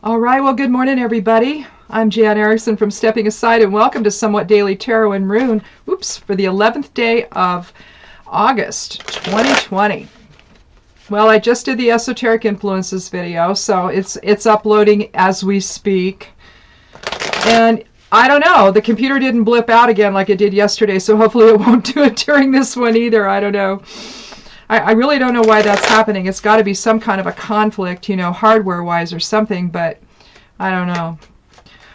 All right, well, good morning, everybody. I'm Jan Erickson from Stepping Aside, and welcome to Somewhat Daily Tarot and Rune, for the 11th day of August 2020. Well, I just did the Esoteric Influences video, so it's uploading as we speak. And I don't know, the computer didn't blip out again like it did yesterday, so hopefully it won't do it during this one either. I don't know. I really don't know why that's happening. It's got to be some kind of a conflict, you know, hardware-wise or something, but I don't know.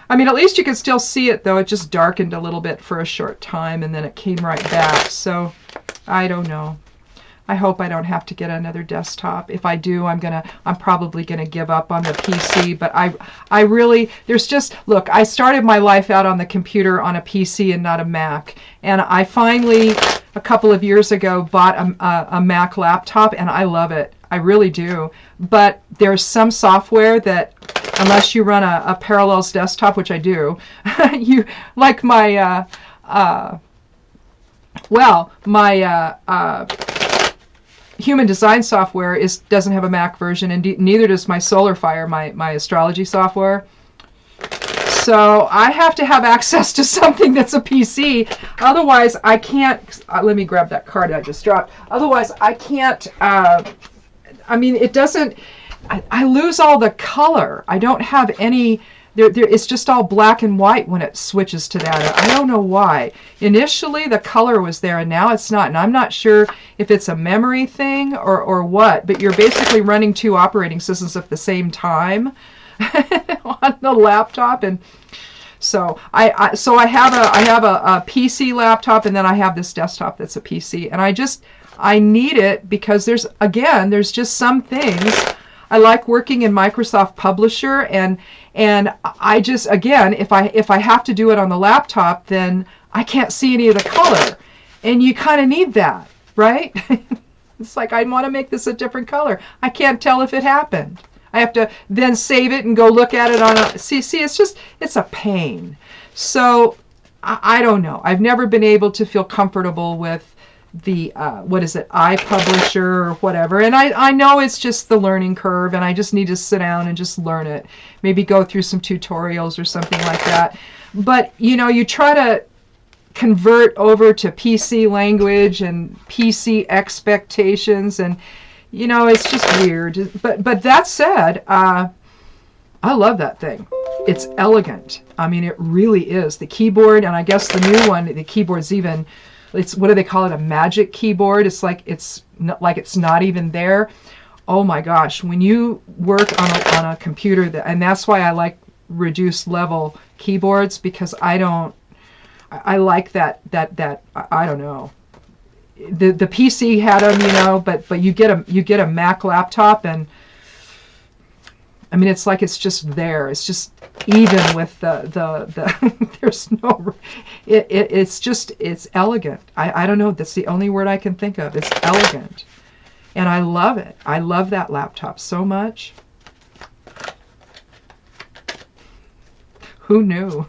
I mean, at least you can still see it, though. It just darkened a little bit for a short time, and then it came right back. So, I don't know. I hope I don't have to get another desktop. If I do, I'm probably gonna give up on the PC. But I really, there's just, look, I started my life out on the computer on a PC and not a Mac, and I finally, a couple of years ago, bought a Mac laptop, and I love it. I really do. But there's some software that, unless you run a Parallels desktop, which I do, you like my Human Design software doesn't have a Mac version, and neither does my Solar Fire, my astrology software. So I have to have access to something that's a PC. Otherwise, I can't. Let me grab that card I just dropped. Otherwise, I can't. I mean, it doesn't. I lose all the color. I don't have any. It's just all black and white when it switches to that. I don't know why. Initially, the color was there, and now it's not. And I'm not sure if it's a memory thing or what, but you're basically running two operating systems at the same time on the laptop. And so I have a PC laptop, and then I have this desktop that's a PC. And I need it because there's just some things. I like working in Microsoft Publisher, and I just, again, if I have to do it on the laptop, then I can't see any of the color, and you kind of need that, right? It's like, I want to make this a different color. I can't tell if it happened. I have to then save it and go look at it on a, see, it's a pain. So I don't know. I've never been able to feel comfortable with the iPublisher or whatever, and I know it's just the learning curve, and I just need to sit down and just learn it, maybe go through some tutorials or something like that. But you know, you try to convert over to PC language and PC expectations, and you know, it's just weird. But that said, I love that thing. It's elegant. I mean, it really is. The keyboard, and I guess the new one, the keyboard's even, it's, what do they call it, a magic keyboard? It's like it's not even there. Oh my gosh, when you work on a computer, and that's why I like reduced level keyboards, because I like that I don't know. The PC had them, you know, but you get a Mac laptop, and I mean, it's like it's just there. It's just even with the there's no, it's elegant. I don't know, that's the only word I can think of. It's elegant, and I love it. I love that laptop so much. Who knew?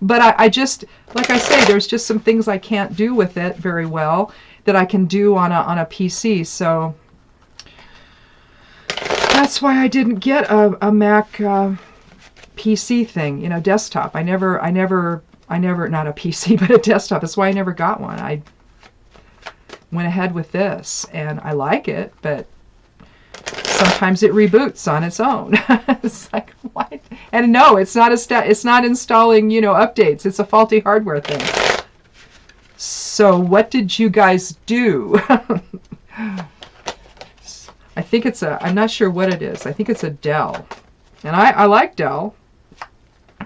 But I just, like I say, there's just some things I can't do with it very well that I can do on a PC. So that's why I didn't get a Mac PC thing, you know, desktop. I never, not a PC, but a desktop. That's why I never got one. I went ahead with this, and I like it, but sometimes it reboots on its own. It's like, what? And no, it's not installing, you know, updates. It's a faulty hardware thing. So what did you guys do? I think it's I'm not sure what it is. I think it's a Dell. And I like Dell.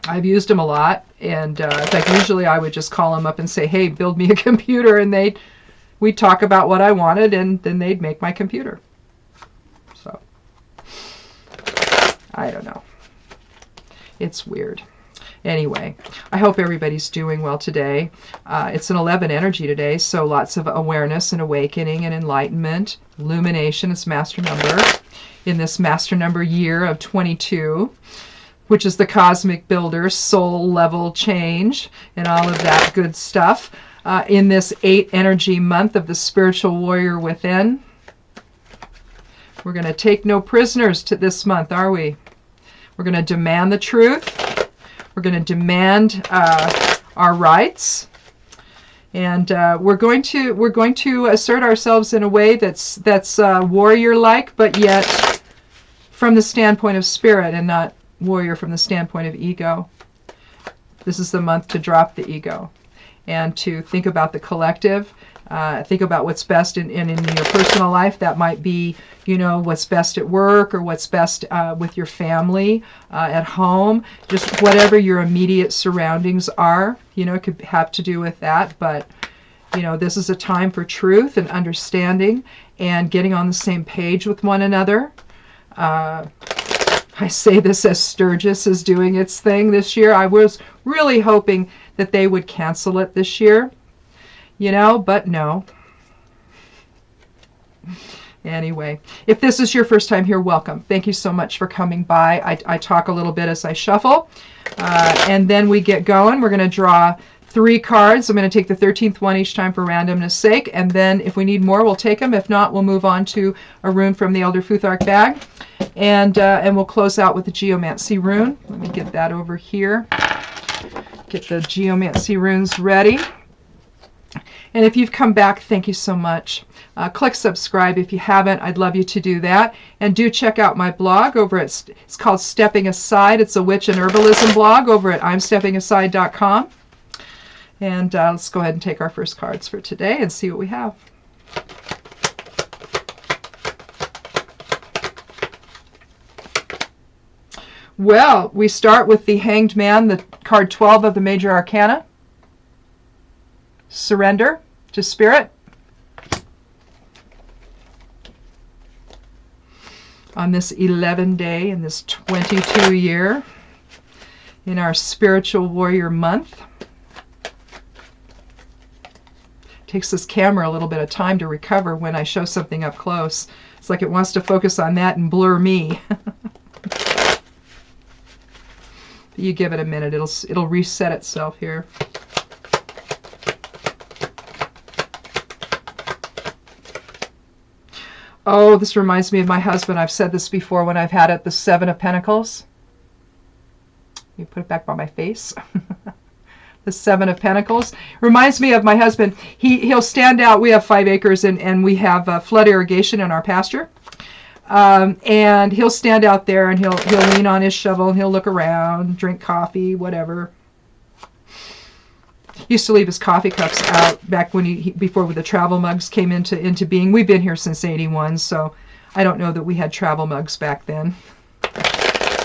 I've used them a lot. And in fact, usually I would just call them up and say, hey, build me a computer. And we'd talk about what I wanted, and then they'd make my computer. So, I don't know. It's weird. Anyway, I hope everybody's doing well today. It's an 11 energy today, so lots of awareness and awakening and enlightenment. Illumination is master number in this master number year of 22, which is the cosmic builder, soul level change, and all of that good stuff. In this 8 energy month of the spiritual warrior within. We're going to take no prisoners to this month, are we? We're going to demand the truth. We're going to demand our rights. And we're going to assert ourselves in a way that's warrior-like, but yet from the standpoint of spirit and not warrior from the standpoint of ego. This is the month to drop the ego and to think about the collective. Think about what's best in your personal life. That might be, you know, what's best at work or what's best with your family, at home. Just whatever your immediate surroundings are. You know, it could have to do with that. But, you know, this is a time for truth and understanding and getting on the same page with one another. I say this as Sturgis is doing its thing this year. I was really hoping that they would cancel it this year, you know, but no. Anyway, if this is your first time here, welcome. Thank you so much for coming by. I talk a little bit as I shuffle, and then we get going. We're going to draw 3 cards. I'm going to take the 13th one each time for randomness sake, and then if we need more, we'll take them. If not, we'll move on to a rune from the Elder Futhark bag, and we'll close out with the Geomancy rune. Let me get that over here. Get the Geomancy runes ready. And if you've come back, thank you so much. Click subscribe if you haven't. I'd love you to do that. And do check out my blog over at, it's called Stepping Aside. It's a witch and herbalism blog over at imsteppingaside.com. And let's go ahead and take our first cards for today and see what we have. Well, we start with the Hanged Man, the card 12 of the Major Arcana. Surrender to Spirit. On this 11 day in this 22 year in our Spiritual Warrior month. Takes this camera a little bit of time to recover when I show something up close. It's like it wants to focus on that and blur me. You give it a minute, it'll reset itself here. Oh, this reminds me of my husband. I've said this before when I've had it, the 7 of Pentacles. You put it back by my face. The 7 of Pentacles. Reminds me of my husband. He'll stand out. We have 5 acres and we have flood irrigation in our pasture. And he'll stand out there and he'll lean on his shovel and he'll look around, drink coffee, whatever. He used to leave his coffee cups out back when before the travel mugs came into being. We've been here since '81, so I don't know that we had travel mugs back then.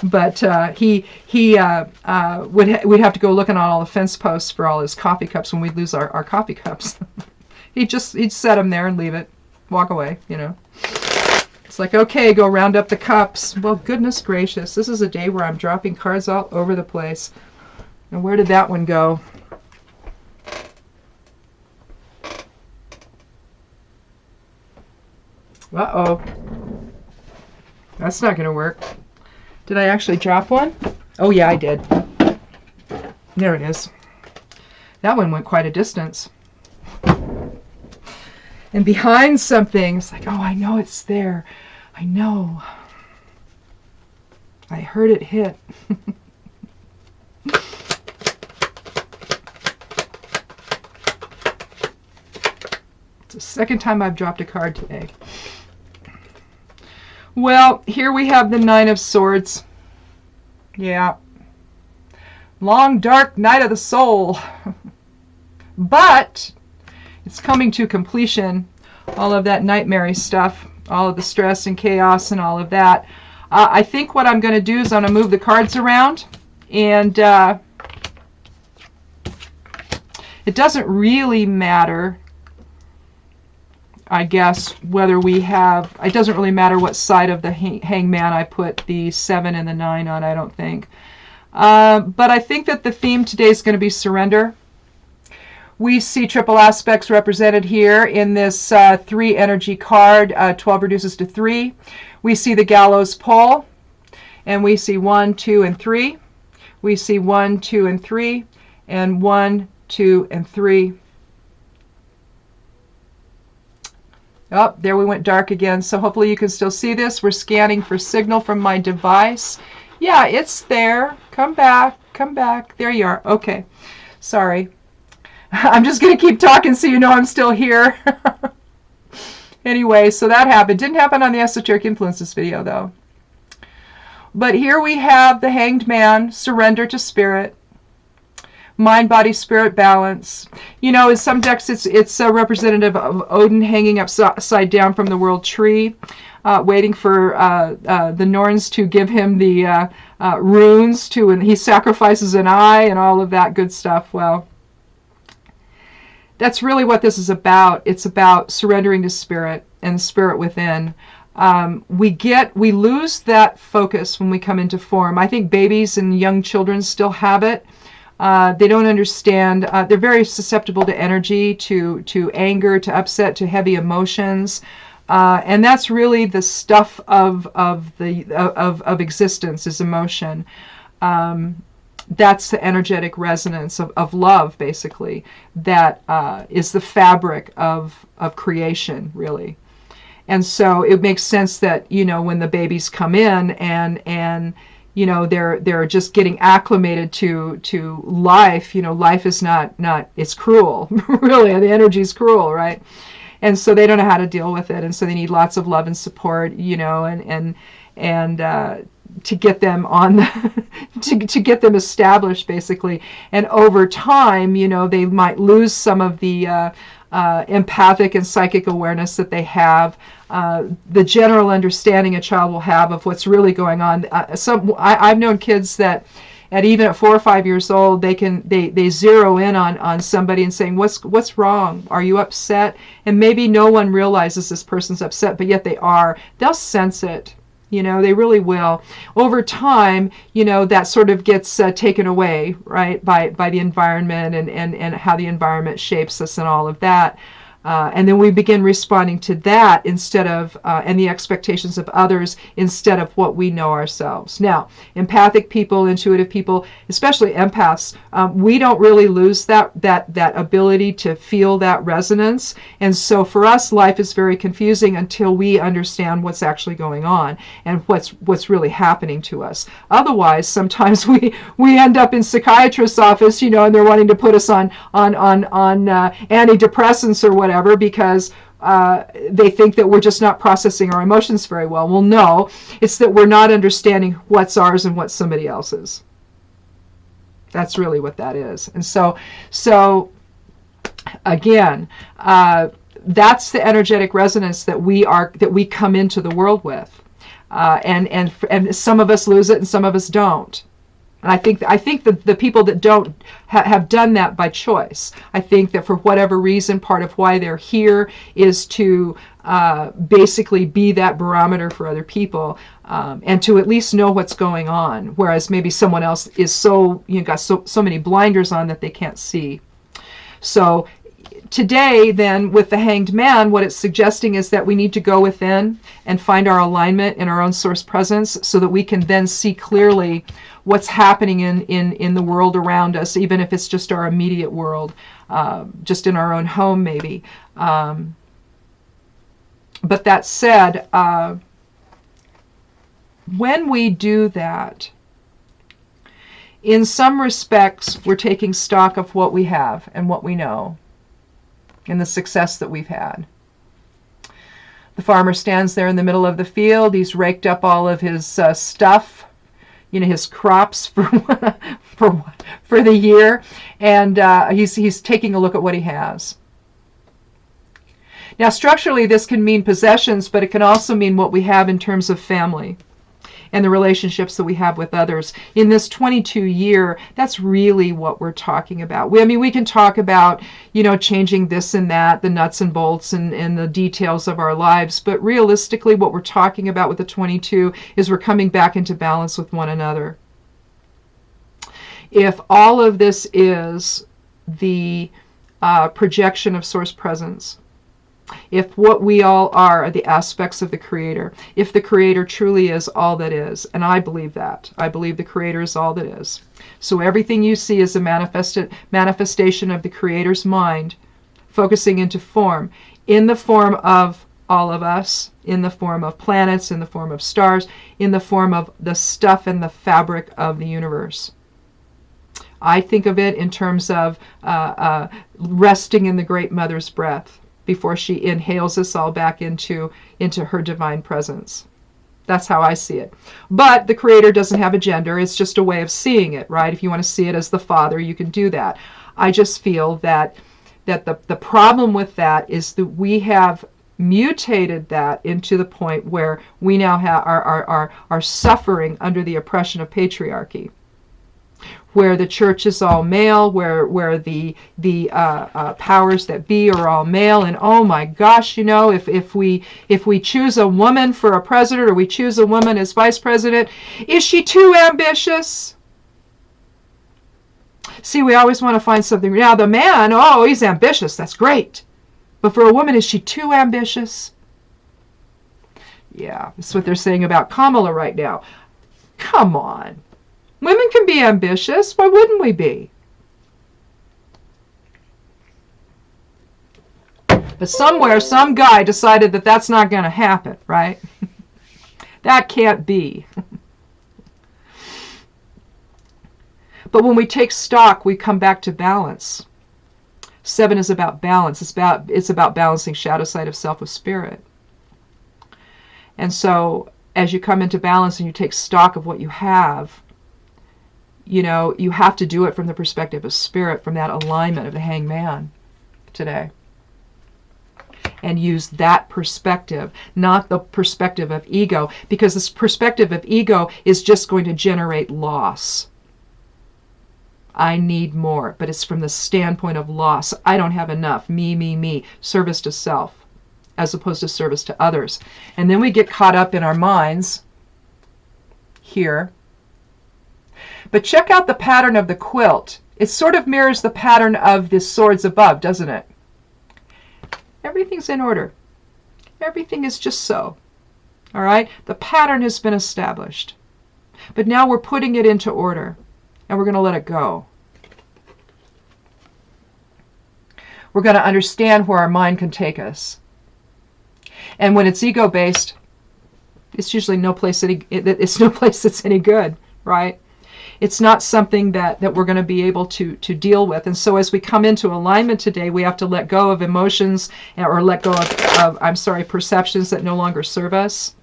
But we'd have to go looking on all the fence posts for all his coffee cups when we'd lose our coffee cups. he'd set them there and leave it, walk away, you know. It's like, okay, go round up the cups. Well, goodness gracious, this is a day where I'm dropping cards all over the place. And where did that one go? Uh-oh. That's not going to work. Did I actually drop one? Oh, yeah, I did. There it is. That one went quite a distance. And behind something, it's like, oh, I know it's there. I know. I heard it hit. It's the second time I've dropped a card today. Well, here we have the 9 of Swords. Yeah. Long, dark night of the soul. But it's coming to completion. All of that nightmare stuff, all of the stress and chaos and all of that. I think what I'm going to do is I'm going to move the cards around. And it doesn't really matter, I guess, whether we have, it doesn't really matter what side of the hangman I put the 7 and the 9 on, I don't think. But I think that the theme today is going to be surrender. We see triple aspects represented here in this 3 energy card. 12 reduces to 3. We see the gallows pole, and we see 1, 2, and 3. We see 1, 2, and 3, and 1, 2, and 3. Oh, there we went dark again, so hopefully you can still see this. We're scanning for signal from my device, Yeah, it's there. Come back. Come back. There you are. Okay. Sorry. I'm just going to keep talking so you know I'm still here. Anyway, so that happened. Didn't happen on the Esoteric Influences video, though. But here we have the Hanged Man, surrender to spirit. Mind, body, spirit balance. You know, in some decks, it's a representative of Odin hanging upside down from the world tree, waiting for the Norns to give him the runes and he sacrifices an eye and all of that good stuff. Well, that's really what this is about. It's about surrendering to spirit and spirit within. We lose that focus when we come into form. I think babies and young children still have it. They don't understand. They're very susceptible to energy, to anger, to upset, to heavy emotions, and that's really the stuff of existence is emotion. That's the energetic resonance of love, basically. That is the fabric of creation, really. And so it makes sense that, you know, when the babies come in and you know, they're just getting acclimated to life. You know, life is not it's cruel, really. The energy is cruel, right? And so they don't know how to deal with it, and so they need lots of love and support, you know, and to get them on to get them established, basically. And over time, you know, they might lose some of the empathic and psychic awareness that they have, the general understanding a child will have of what's really going on. I've known kids that even at 4 or 5 years old, they zero in on somebody and saying, what's wrong? Are you upset? And maybe no one realizes this person's upset, but yet they are. They'll sense it. You know, they really will. Over time, you know, that sort of gets taken away, right, by the environment and how the environment shapes us and all of that. And then we begin responding to that instead of, and the expectations of others instead of what we know ourselves. Now, empathic people, intuitive people, especially empaths, we don't really lose that ability to feel that resonance. And so for us, life is very confusing until we understand what's actually going on and what's really happening to us. Otherwise, sometimes we end up in psychiatrist's office, you know, and they're wanting to put us on antidepressants or whatever, because they think that we're just not processing our emotions very well. Well, no, it's that we're not understanding what's ours and what's somebody else's. That's really what that is. And so again, that's the energetic resonance that we come into the world with, and some of us lose it and some of us don't. And I think the people that don't have done that by choice. I think that for whatever reason, part of why they're here is to basically be that barometer for other people, and to at least know what's going on. Whereas maybe someone else is got so many blinders on that they can't see. So today, then, with the Hanged Man, what it's suggesting is that we need to go within and find our alignment in our own source presence so that we can then see clearly what's happening in the world around us, even if it's just our immediate world, just in our own home maybe. But that said, when we do that, in some respects, we're taking stock of what we have and what we know and the success that we've had. The farmer stands there in the middle of the field. He's raked up all of his stuff, you know, his crops for the year, and he's taking a look at what he has. Now, structurally, this can mean possessions, but it can also mean what we have in terms of family and the relationships that we have with others. In this 22-year, that's really what we're talking about. We can talk about, you know, changing this and that, the nuts and bolts and the details of our lives, but realistically, what we're talking about with the 22 is we're coming back into balance with one another. If all of this is the projection of source presence, if what we all are the aspects of the Creator, if the Creator truly is all that is, and I believe that. I believe the Creator is all that is. So everything you see is a manifestation of the Creator's mind focusing into form, in the form of all of us, in the form of planets, in the form of stars, in the form of the stuff and the fabric of the universe. I think of it in terms of resting in the Great Mother's breath before she inhales us all back into her divine presence. That's how I see it. But the Creator doesn't have a gender. It's just a way of seeing it, right? If you want to see it as the Father, you can do that. I just feel that the problem with that is that we have mutated that into the point where we now are suffering under the oppression of patriarchy, where the church is all male, where the powers that be are all male, and oh my gosh, if we choose a woman for a president, or we choose a woman as vice president, is she too ambitious? See, we always want to find something. Now the man, oh, he's ambitious, that's great. But for a woman, is she too ambitious? Yeah, that's what they're saying about Kamala right now. Come on. Women can be ambitious. Why wouldn't we be? But somewhere, some guy decided that that's not going to happen, right? That can't be. But when we take stock, we come back to balance. 7 is about balance. It's about balancing shadow side of self with spirit. And so as you come into balance and you take stock of what you have, you have to do it from the perspective of spirit, from that alignment of the hangman today. And use that perspective, not the perspective of ego, because this perspective of ego is just going to generate loss. I need more, but it's from the standpoint of loss. I don't have enough. Me, service to self, as opposed to service to others. And then we get caught up in our minds here. But check out the pattern of the quilt. It sort of mirrors the pattern of the swords above, doesn't it? Everything's in order. Everything is just so. All right? The pattern has been established. But now we're putting it into order. And we're going to let it go. We're going to understand where our mind can take us. And when it's ego-based, it's usually no place that's any good, right? It's not something that we're going to be able to deal with. And so as we come into alignment today, we have to let go of emotions, or let go of perceptions that no longer serve us.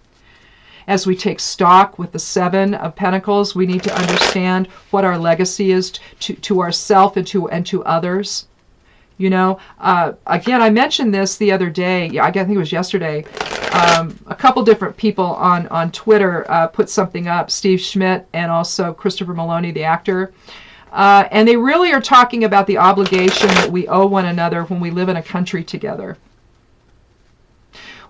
As we take stock with the 7 of Pentacles, we need to understand what our legacy is to ourselves and to others. Again, I mentioned this the other day. I think it was yesterday. A couple different people on Twitter put something up, Steve Schmidt and also Christopher Maloney, the actor. And they really are talking about the obligation that we owe one another when we live in a country together.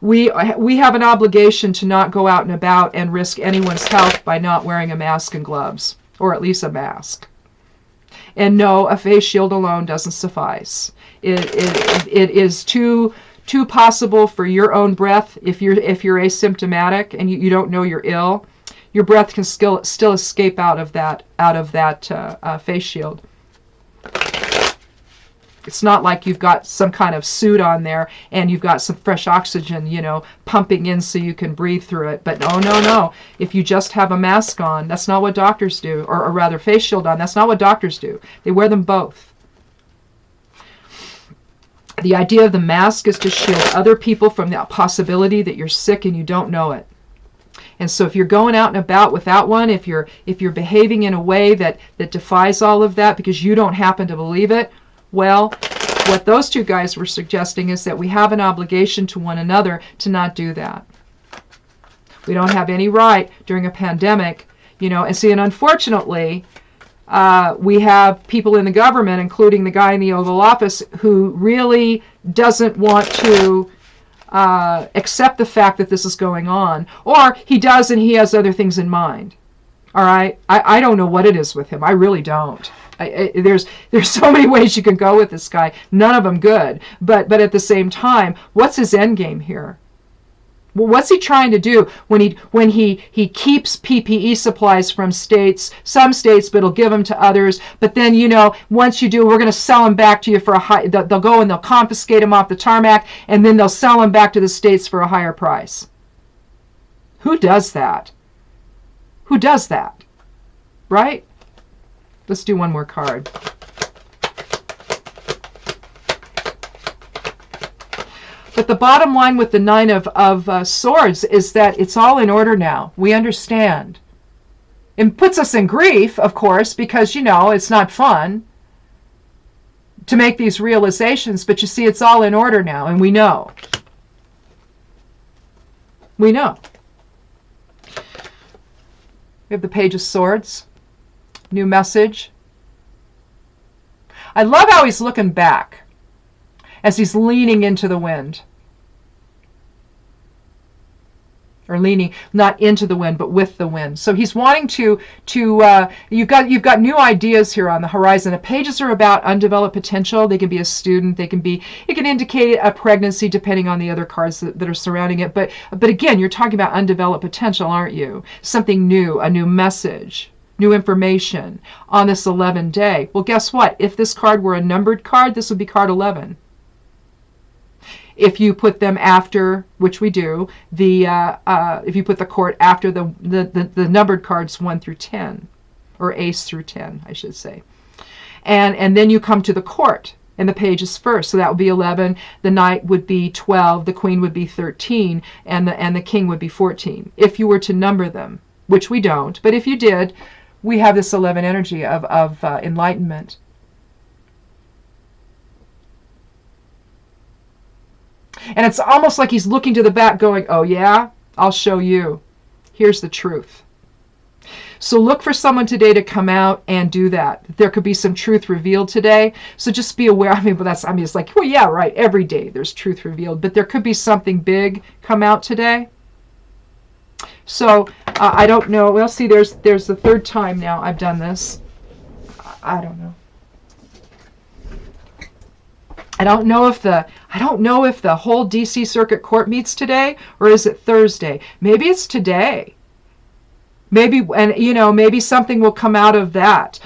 We have an obligation to not go out and about and risk anyone's health by not wearing a mask and gloves, or at least a mask. And no, a face shield alone doesn't suffice. It is too possible for your own breath. If you're asymptomatic and you don't know you're ill, your breath can still escape out of that face shield. It's not like you've got some kind of suit on there and you've got some fresh oxygen, pumping in so you can breathe through it. But no. If you just have a mask on, that's not what doctors do. Or rather, face shield on, that's not what doctors do. They wear them both. The idea of the mask is to shield other people from the possibility that you're sick and you don't know it. And so if you're going out and about without one, if you're behaving in a way that defies all of that because you don't happen to believe it, well, what those two guys were suggesting is that we have an obligation to one another to not do that. We don't have any right during a pandemic, and see, and unfortunately, we have people in the government, including the guy in the Oval Office, who really doesn't want to accept the fact that this is going on. Or he does, and he has other things in mind. All right? I don't know what it is with him. I really don't. There's so many ways you can go with this guy. None of them good. But at the same time, what's his end game here? Well, what's he trying to do when he keeps PPE supplies from some states, but he'll give them to others. But then, once you do, we're going to sell them back to you for a high. They'll go and they'll confiscate them off the tarmac, and then they'll sell them back to the states for a higher price. Who does that? Who does that? Right? Let's do one more card. But the bottom line with the Nine of Swords is that it's all in order now. We understand. It puts us in grief, of course, because, it's not fun to make these realizations. But you see, it's all in order now, and we know. We know. We have the Page of Swords. New message. I love how he's looking back as he's leaning into the wind. Or leaning not into the wind, but with the wind. So he's wanting to you've got new ideas here on the horizon. The pages are about undeveloped potential. They can be a student, it can indicate a pregnancy depending on the other cards that are surrounding it. But again, you're talking about undeveloped potential, aren't you? Something new, a new message, new information on this 11 day. Well, guess what? If this card were a numbered card, this would be card 11. If you put them after, which we do, if you put the quart after the numbered cards 1 through 10, or ace through 10, I should say, and then you come to the quart, and the page is first, so that would be 11. The knight would be 12, the queen would be 13, and the king would be 14. If you were to number them, which we don't, but if you did, we have this 11 energy of enlightenment. And it's almost like he's looking to the back going, oh yeah, I'll show you. Here's the truth. So look for someone today to come out and do that. There could be some truth revealed today. So just be aware. It's like, well, yeah, right. Every day there's truth revealed. But there could be something big come out today. So I don't know. Well, see, there's the third time now I've done this. I don't know. I don't know if the whole DC Circuit Court meets today, or is it Thursday? Maybe it's today. Maybe something will come out of that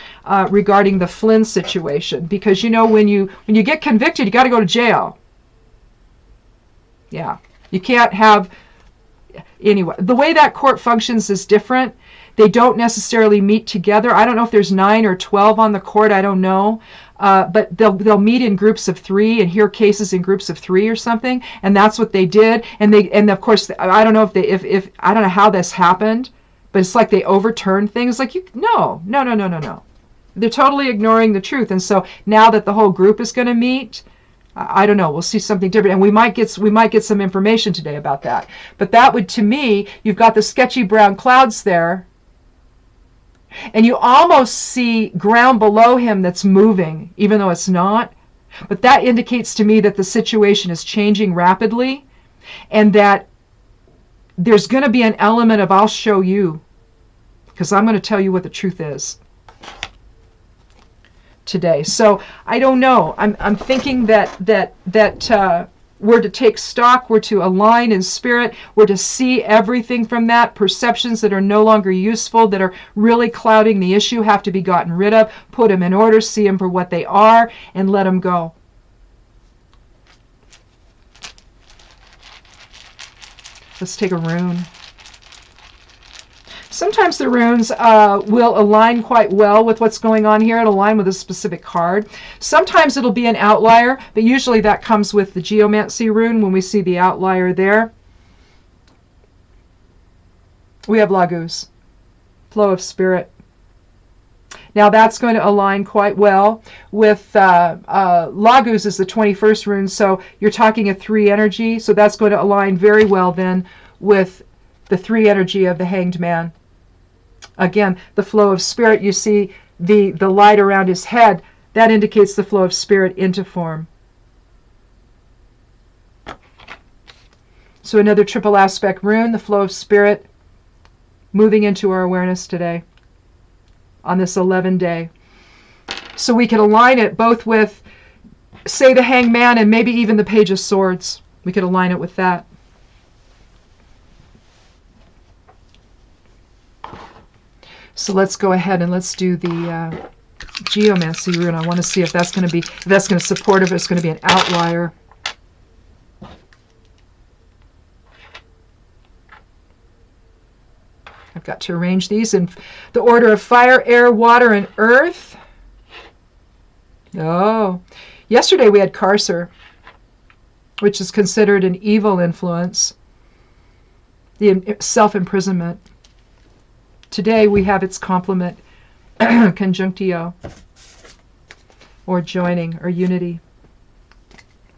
regarding the Flynn situation, because when you get convicted, you got to go to jail. Yeah, you can't have anyway. The way that court functions is different. They don't necessarily meet together. I don't know if there's 9 or 12 on the court. I don't know. But they'll meet in groups of 3 and hear cases in groups of 3 or something, and that's what they did. And of course, I don't know if I don't know how this happened, but it's like they overturned things. Like no. They're totally ignoring the truth. And so now that the whole group is going to meet, I don't know. We'll see something different, and we might get some information today about that. But that would, to me, you've got the sketchy brown clouds there. And you almost see ground below him that's moving, even though it's not. But that indicates to me that the situation is changing rapidly, and that there's going to be an element of I'll show you, because I'm going to tell you what the truth is today. So I don't know. I'm thinking that we're to take stock, we're to align in spirit, we're to see everything from that. Perceptions that are no longer useful, that are really clouding the issue, have to be gotten rid of, put them in order, see them for what they are, and let them go. Let's take a rune. Sometimes the runes will align quite well with what's going on here. It'll align with a specific card. Sometimes it'll be an outlier, but usually that comes with the geomancy rune when we see the outlier there. We have Laguz, flow of spirit. Now that's going to align quite well with Laguz is the 21st rune, so you're talking a 3 energy, so that's going to align very well then with the 3 energy of the Hanged Man. Again, the flow of spirit, you see the light around his head, that indicates the flow of spirit into form. So another triple aspect rune, the flow of spirit, moving into our awareness today on this 11 day. So we can align it both with, say, the Hanged Man and maybe even the Page of Swords. We could align it with that. So let's go ahead and let's do the geomancy rune. I want to see if that's going to support, if it's going to be an outlier. I've got to arrange these in the order of fire, air, water, and earth. Oh, yesterday we had Carcer, which is considered an evil influence, the self-imprisonment. Today we have its complement, conjunctio, or joining, or unity.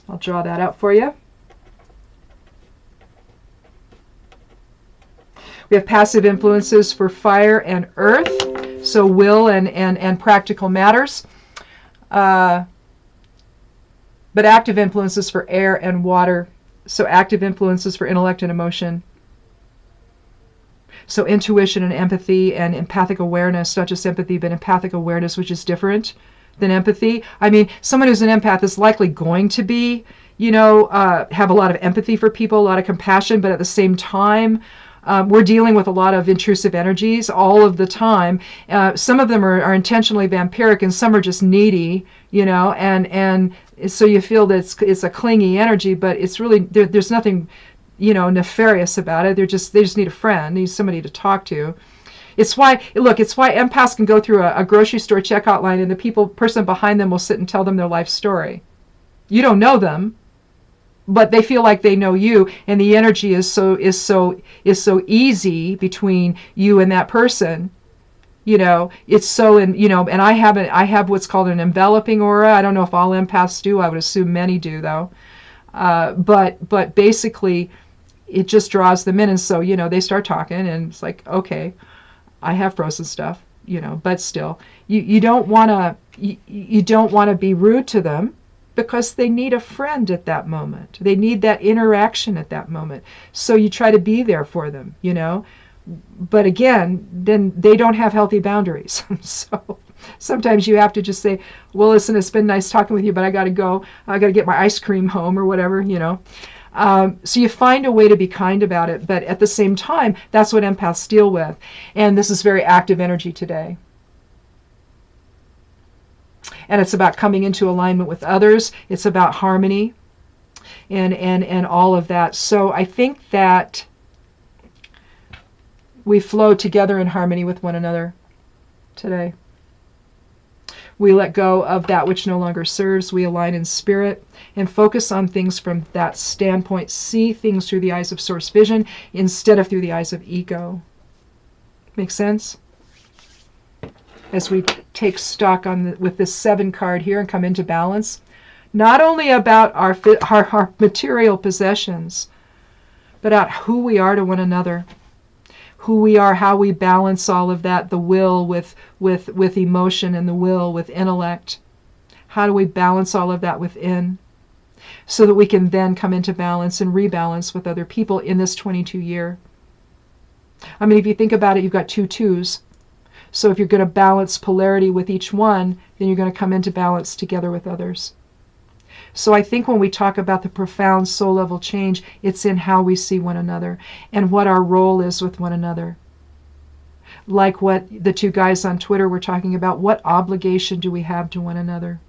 I'll draw that out for you. We have passive influences for fire and earth, so will and practical matters. But active influences for air and water, so active influences for intellect and emotion. So intuition and empathy and empathic awareness, not just empathy, but empathic awareness, which is different than empathy. I mean, someone who's an empath is likely going to be, have a lot of empathy for people, a lot of compassion, but at the same time, we're dealing with a lot of intrusive energies all of the time. Some of them are intentionally vampiric, and some are just needy, and so you feel that it's a clingy energy, but it's really, there's nothing, nefarious about it. They just need a friend, need somebody to talk to. It's why empaths can go through a grocery store checkout line, and the person behind them will sit and tell them their life story. You don't know them, but they feel like they know you, and the energy is so easy between you and that person. It's so and I have what's called an enveloping aura. I don't know if all empaths do. I would assume many do, though. But basically, it just draws them in, and so they start talking, and it's like, okay, I have frozen stuff, but still, you don't want to be rude to them, because they need a friend at that moment. They need that interaction at that moment. So you try to be there for them, But again, then they don't have healthy boundaries. So sometimes you have to just say, well, listen, it's been nice talking with you, but I got to go. I got to get my ice cream home or whatever, So you find a way to be kind about it. But at the same time, that's what empaths deal with. And this is very active energy today. And it's about coming into alignment with others. It's about harmony and all of that. So I think that we flow together in harmony with one another today. We let go of that which no longer serves. We align in spirit and focus on things from that standpoint. See things through the eyes of source vision instead of through the eyes of ego. Make sense? As we take stock with this 7 card here and come into balance, not only about our material possessions, but about who we are to one another, who we are, how we balance all of that, the will with emotion and the will with intellect. How do we balance all of that within, so that we can then come into balance and rebalance with other people in this 22 year. I mean, if you think about it, you've got 2 twos. So if you're going to balance polarity with each one, then you're going to come into balance together with others. So I think when we talk about the profound soul level change, it's in how we see one another and what our role is with one another. Like what the 2 guys on Twitter were talking about, what obligation do we have to one another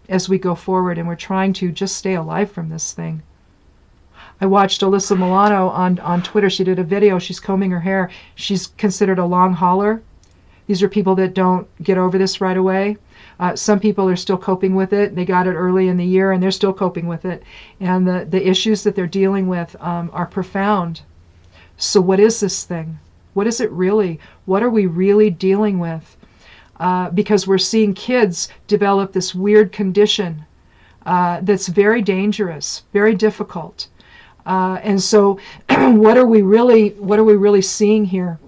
as we go forward, and we're trying to just stay alive from this thing. I watched Alyssa Milano on Twitter. She did a video. She's combing her hair. She's considered a long hauler. These are people that don't get over this right away. Some people are still coping with it. They got it early in the year, and they're still coping with it. And the issues that they're dealing with are profound. So what is this thing? What is it really? What are we really dealing with? Because we're seeing kids develop this weird condition that's very dangerous, very difficult. And so what are we really seeing here?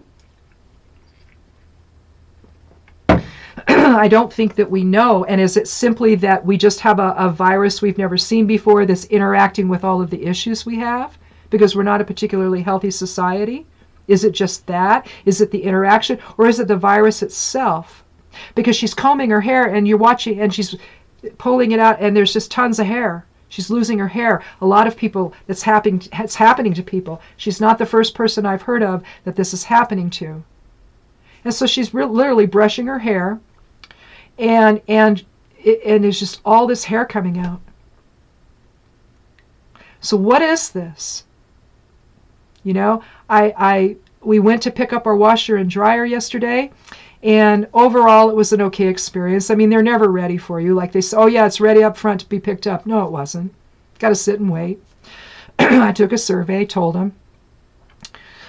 I don't think that we know. And is it simply that we just have a virus we've never seen before that's interacting with all of the issues we have because we're not a particularly healthy society? Is it just that? Is it the interaction? Or is it the virus itself? Because she's combing her hair and you're watching and she's pulling it out and there's just tons of hair. She's losing her hair. A lot of people, it's happening to people. She's not the first person I've heard of that this is happening to. And so she's literally brushing her hair, and there's just all this hair coming out. So what is this? You know, we went to pick up our washer and dryer yesterday, and overall it was an okay experience. I mean, they're never ready for you. Like they say, oh yeah, it's ready up front to be picked up. No, it wasn't. Got to sit and wait. I took a survey, told them.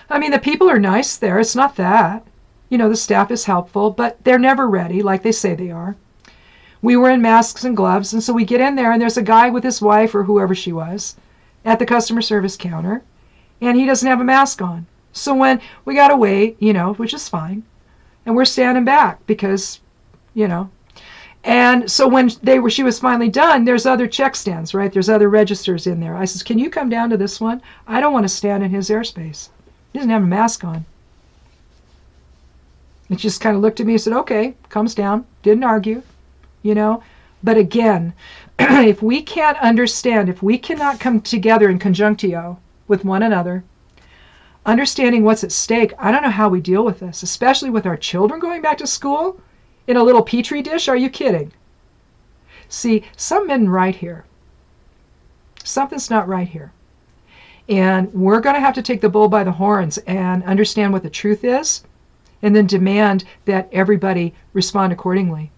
I mean, the people are nice there. It's not that. You know, the staff is helpful, but they're never ready like they say they are. We were in masks and gloves, and so we get in there, and there's a guy with his wife or whoever she was at the customer service counter, and he doesn't have a mask on. So when we got to wait, you know, which is fine, and we're standing back because, you know, and so when she was finally done, there's other check stands, right? There's other registers in there. I says, can you come down to this one? I don't want to stand in his airspace. He doesn't have a mask on. And she just kind of looked at me and said, okay, comes down. Didn't argue, you know. But again, if we can't understand, if we cannot come together in conjunctio with one another, understanding what's at stake, I don't know how we deal with this, especially with our children going back to school in a little petri dish. Are you kidding? See, something isn't right here. Something's not right here. And we're going to have to take the bull by the horns and understand what the truth is, and then demand that everybody respond accordingly.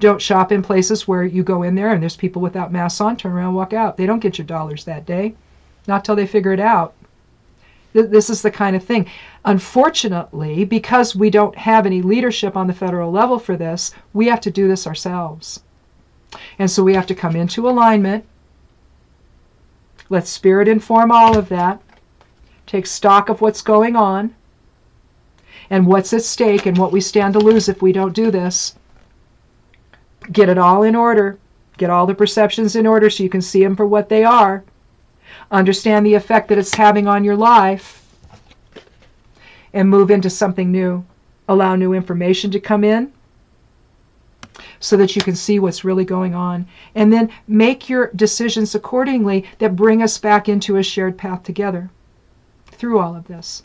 Don't shop in places where you go in there and there's people without masks on, turn around, walk out. They don't get your dollars that day. Not till they figure it out. This is the kind of thing. Unfortunately, because we don't have any leadership on the federal level for this, we have to do this ourselves. And so we have to come into alignment. Let spirit inform all of that. Take stock of what's going on and what's at stake and what we stand to lose if we don't do this. Get it all in order. Get all the perceptions in order so you can see them for what they are. Understand the effect that it's having on your life, and move into something new. Allow new information to come in so that you can see what's really going on. And then make your decisions accordingly that bring us back into a shared path together through all of this.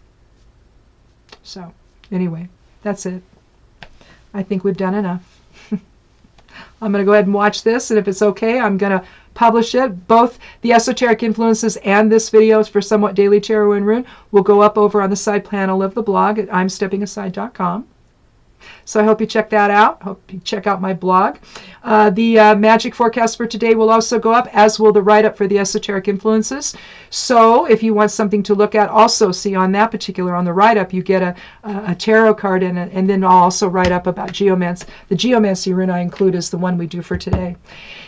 So, anyway, that's it. I think we've done enough. I'm going to go ahead and watch this, and if it's okay, I'm going to publish it. Both the esoteric influences and this video for Somewhat Daily Tarot and Rune will go up over on the side panel of the blog at imsteppingaside.com. So I hope you check that out. Hope you check out my blog. The magic forecast for today will also go up, as will the write-up for the esoteric influences. So if you want something to look at, also see on that particular, on the write-up, you get a tarot card and then I'll also write up about geomancy. The geomancy rune I include is the one we do for today.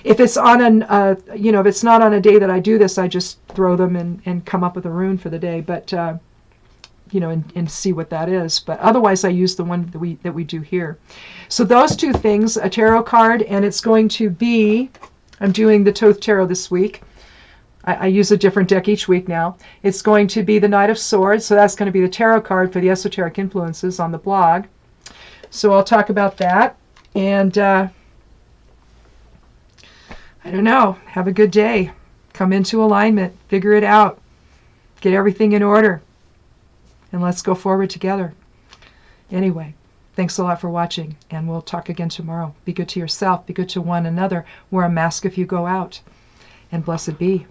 If it's on if it's not on a day that I do this, I just throw them and come up with a rune for the day. But and see what that is. But otherwise, I use the one that we do here. So those two things, a tarot card, and it's going to be, I'm doing the Thoth Tarot this week. I use a different deck each week now. It's going to be the Knight of Swords, so that's going to be the tarot card for the esoteric influences on the blog. So I'll talk about that. And I don't know, have a good day. Come into alignment, figure it out, get everything in order. And let's go forward together. Anyway, thanks a lot for watching, and we'll talk again tomorrow. Be good to yourself. Be good to one another. Wear a mask if you go out. And blessed be.